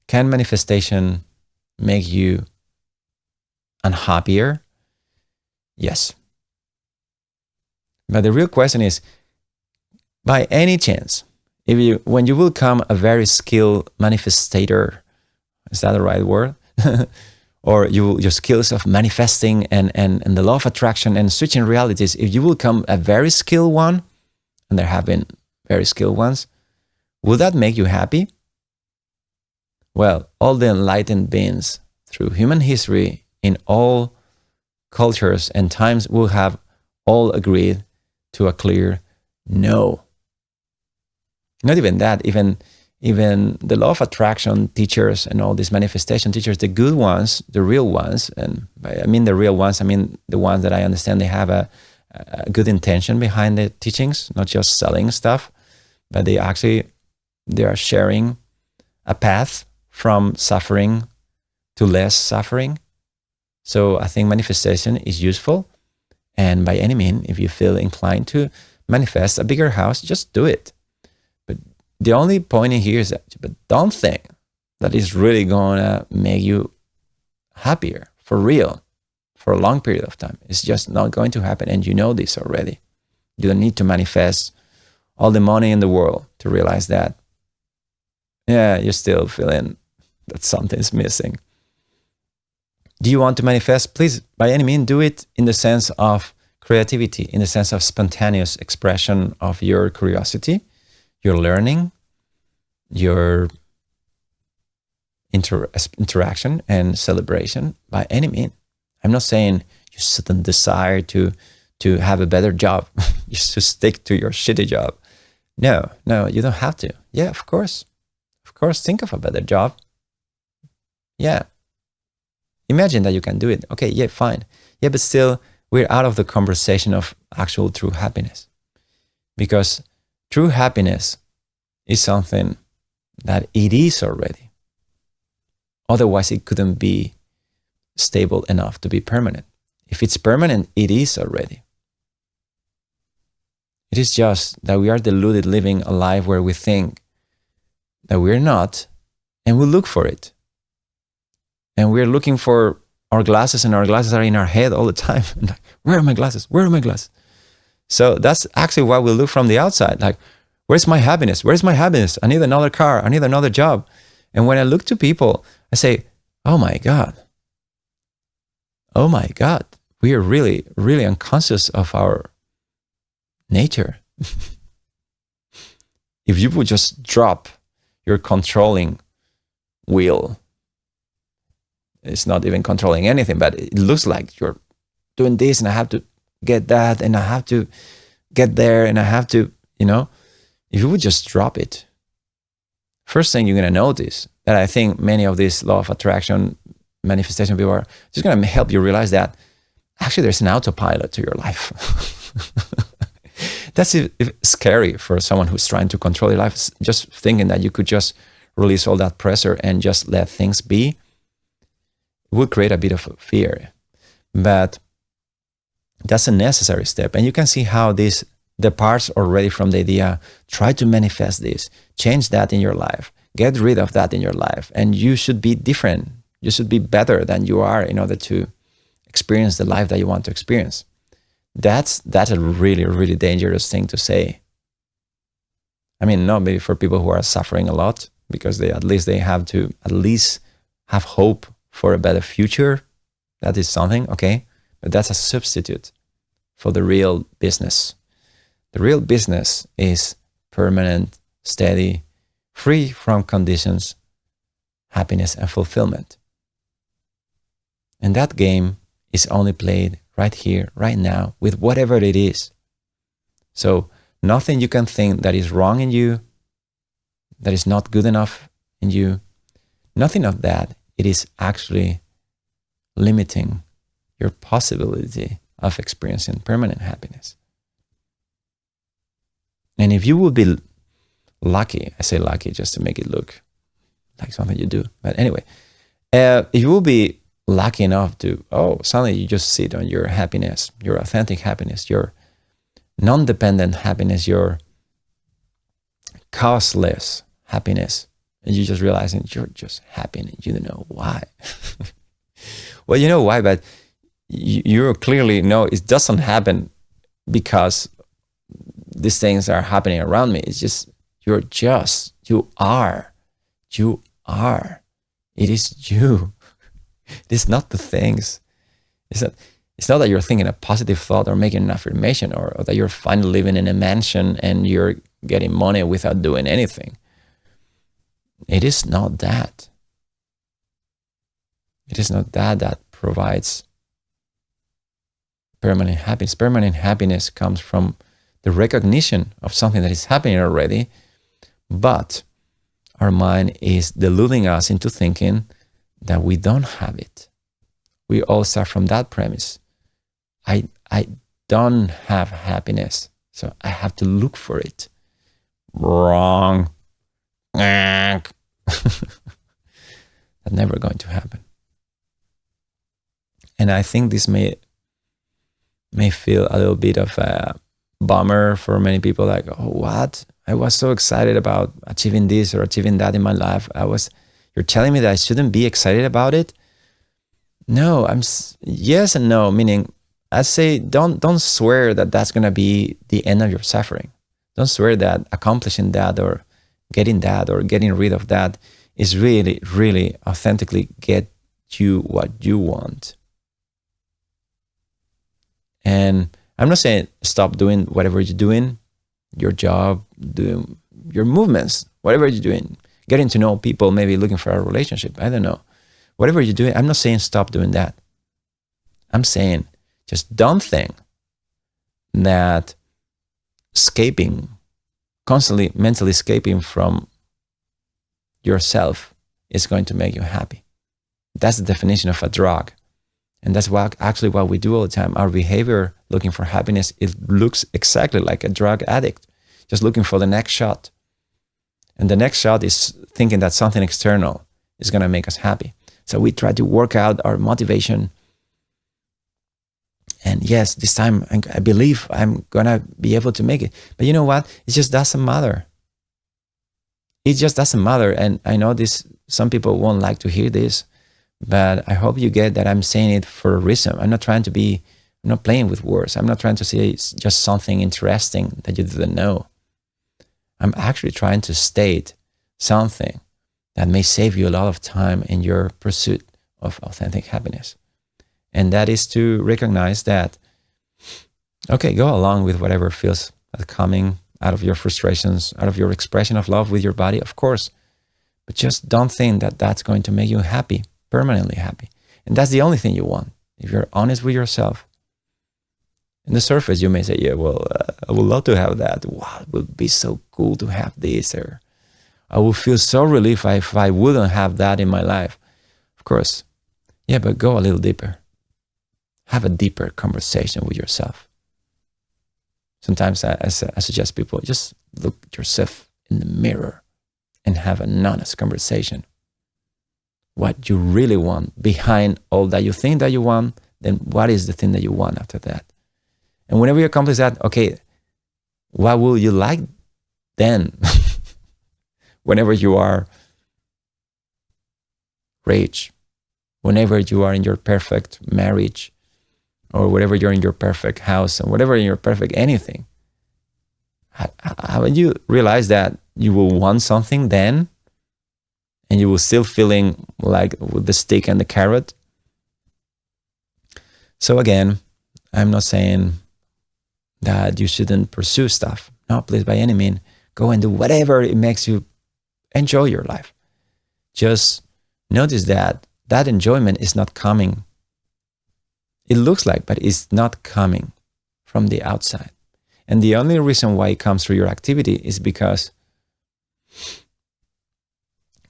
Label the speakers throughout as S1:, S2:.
S1: Can manifestation make you unhappier? Yes. But the real question is, by any chance, when you will become a very skilled manifestator, is that the right word? Or your skills of manifesting and the law of attraction and switching realities, if you will become a very skilled one, and there have been very skilled ones, will that make you happy? Well, all the enlightened beings through human history in all cultures and times will have all agreed to a clear no. Not even that, even the law of attraction teachers and all these manifestation teachers, the good ones, the real ones, and I mean the real ones, I mean the ones that I understand they have a good intention behind the teachings, not just selling stuff, but they are sharing a path from suffering to less suffering. So I think manifestation is useful. And by any means, if you feel inclined to manifest a bigger house, just do it. But the only point in here is that, but don't think that it's really going to make you happier for real for a long period of time. It's just not going to happen. And you know this already. You don't need to manifest all the money in the world to realize that, yeah, you're still feeling that something's missing. Do you want to manifest? Please, by any means, do it in the sense of creativity, in the sense of spontaneous expression of your curiosity, your learning, your interaction and celebration, by any means. I'm not saying you sudden desire to have a better job, just to stick to your shitty job. No, you don't have to. Yeah, of course. Of course, think of a better job. Yeah. Imagine that you can do it. Okay, yeah, fine. Yeah, but still, we're out of the conversation of actual true happiness. Because true happiness is something that it is already. Otherwise, it couldn't be stable enough to be permanent. If it's permanent, it is already. It is just that we are deluded living a life where we think that we're not, and we look for it. And we're looking for our glasses, and our glasses are in our head all the time. Like, where are my glasses? Where are my glasses? So that's actually why we look from the outside. Like, where's my happiness? Where's my happiness? I need another car. I need another job. And when I look to people, I say, oh my God, we are really, really unconscious of our nature. If you would just drop your controlling wheel, it's not even controlling anything, but it looks like you're doing this and I have to get that and I have to get there and I have to, if you would just drop it, first thing you're going to notice that I think many of these law of attraction manifestation people are just going to help you realize that actually there's an autopilot to your life. That's scary for someone who's trying to control your life, just thinking that you could just release all that pressure and just let things be. It would create a bit of fear, but that's a necessary step. And you can see how this departs already from the idea, try to manifest this, change that in your life, get rid of that in your life. And you should be different. You should be better than you are in order to experience the life that you want to experience. That's a really, really dangerous thing to say. I mean, not maybe for people who are suffering a lot, because they have to have hope for a better future. That is something, okay? But that's a substitute for the real business. The real business is permanent, steady, free from conditions, happiness and fulfillment. And that game is only played right here, right now, with whatever it is. So nothing you can think that is wrong in you, that is not good enough in you, nothing of that. It is actually limiting your possibility of experiencing permanent happiness. And if you will be lucky, I say lucky just to make it look like something you do. But anyway, if you will be lucky enough to, suddenly you just sit on your happiness, your authentic happiness, your non-dependent happiness, your causeless happiness, and you just realizing you're just happy and you don't know why. Well, you know why, but you clearly know it doesn't happen because these things are happening around me. It's just, you are. You are. It is you. It is not the things. It's not that you're thinking a positive thought or making an affirmation, or that you're finally living in a mansion and you're getting money without doing anything. It is not that. It is not that provides permanent happiness. Permanent happiness comes from the recognition of something that is happening already, but our mind is deluding us into thinking that we don't have it. We all start from that premise. I don't have happiness, so I have to look for it. Wrong. That's never going to happen. And I think this may feel a little bit of a bummer for many people, like, oh, what? I was so excited about achieving this or achieving that in my life. You're telling me that I shouldn't be excited about it? No, yes and no, meaning I say don't swear that that's going to be the end of your suffering. Don't swear that accomplishing that or getting rid of that is really, really authentically get you what you want. And I'm not saying stop doing whatever you're doing, your job, doing your movements, whatever you're doing, getting to know people, maybe looking for a relationship, I don't know. Whatever you're doing, I'm not saying stop doing that. I'm saying just don't think that constantly mentally escaping from yourself is going to make you happy. That's the definition of a drug. And that's what we do all the time. Our behavior looking for happiness, it looks exactly like a drug addict, just looking for the next shot. And the next shot is thinking that something external is going to make us happy. So we try to work out our motivation. And yes, this time I believe I'm going to be able to make it. But you know what? It just doesn't matter. It just doesn't matter. And I know some people won't like to hear this, but I hope you get that I'm saying it for a reason. I'm not playing with words. I'm not trying to say it's just something interesting that you didn't know. I'm actually trying to state something that may save you a lot of time in your pursuit of authentic happiness. And that is to recognize that, okay, go along with whatever feels like coming out of your frustrations, out of your expression of love with your body, of course. But just don't think that that's going to make you happy, permanently happy. And that's the only thing you want. If you're honest with yourself, in the surface, you may say, yeah, well, I would love to have that. Wow, it would be so cool to have this. Or I would feel so relieved if I wouldn't have that in my life. Of course. Yeah, but go a little deeper. Have a deeper conversation with yourself. Sometimes I suggest people just look at yourself in the mirror and have an honest conversation. What you really want behind all that you think that you want, then what is the thing that you want after that? And whenever you accomplish that, okay, what will you like then? Whenever you are rich, whenever you are in your perfect marriage, or whatever you're in your perfect house, and whatever in your perfect anything, haven't you realized that you will want something then, and you will still feeling like with the stick and the carrot? So again, I'm not saying that you shouldn't pursue stuff. No, please, by any means, go and do whatever it makes you enjoy your life. Just notice that enjoyment is not coming. It looks like, but it's not coming from the outside. And the only reason why it comes through your activity is because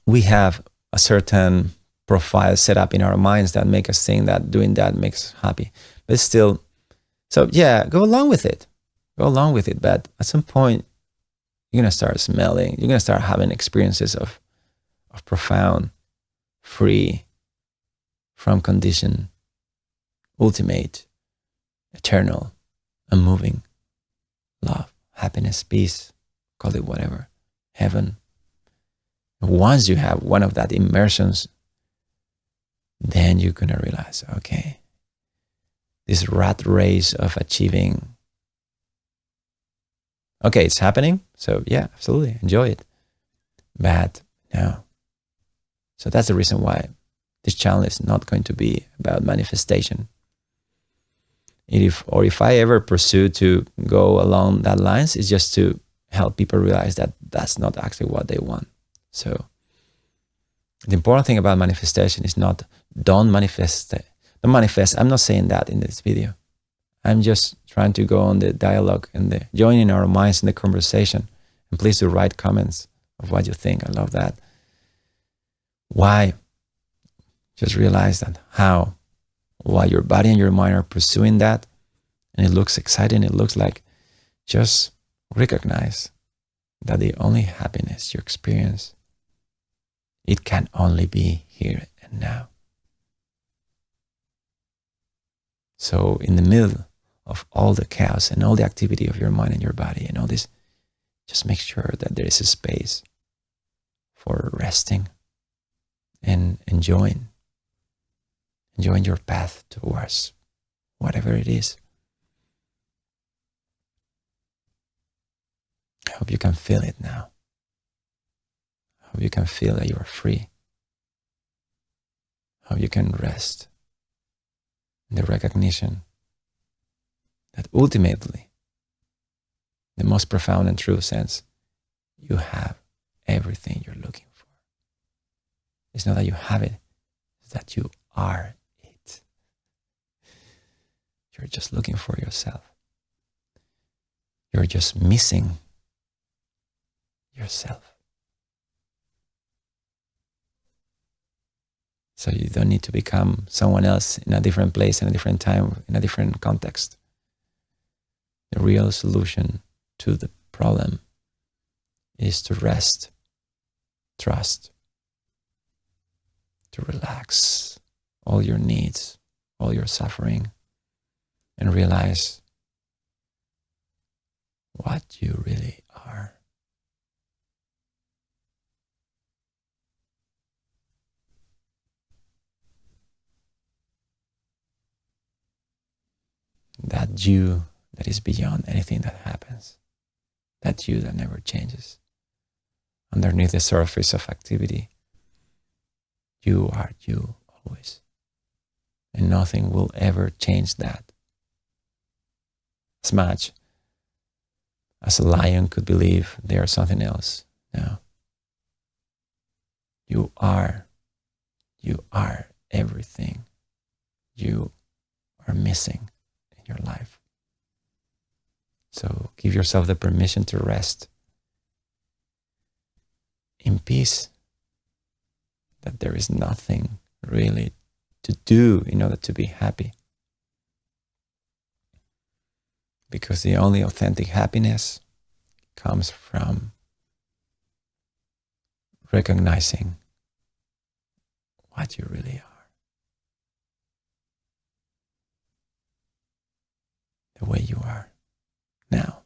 S1: we have a certain profile set up in our minds that make us think that doing that makes us happy. But still, so yeah, go along with it. Go along with it. But at some point, you're going to start smelling. You're going to start having experiences of profound, free, from condition, ultimate, eternal, unmoving love, happiness, peace, call it whatever, heaven. Once you have one of that immersions, then you're going to realize, okay, this rat race of achieving, okay, it's happening. So yeah, absolutely, enjoy it. But no. So that's the reason why this channel is not going to be about manifestation. If I ever pursue to go along that lines, it's just to help people realize that that's not actually what they want. So the important thing about manifestation is not don't manifest. Don't manifest. I'm not saying that in this video. I'm just trying to go on the dialogue and the joining our minds in the conversation. And please do write comments of what you think. I love that. Why? Just realize that why your body and your mind are pursuing that, and it looks exciting. It looks like, just recognize that the only happiness you experience, it can only be here and now. So in the middle of all the chaos and all the activity of your mind and your body and all this, just make sure that there is a space for resting and enjoying your path towards whatever it is. I hope you can feel it now. I hope you can feel that you are free. I hope you can rest in the recognition that ultimately, the most profound and true sense, you have everything you're looking for. It's not that you have it, it's that you are it. You're just looking for yourself. You're just missing yourself. So you don't need to become someone else in a different place, in a different time, in a different context. The real solution to the problem is to rest, trust, to relax all your needs, all your suffering, and realize what you really are. That you that is beyond anything that happens. That you that never changes. Underneath the surface of activity, you are you always. And nothing will ever change that. As much as a lion could believe they are something else. No. You are everything you are missing in your life. So give yourself the permission to rest in peace, that there is nothing really to do in order to be happy. Because the only authentic happiness comes from recognizing what you really are. The way you are now.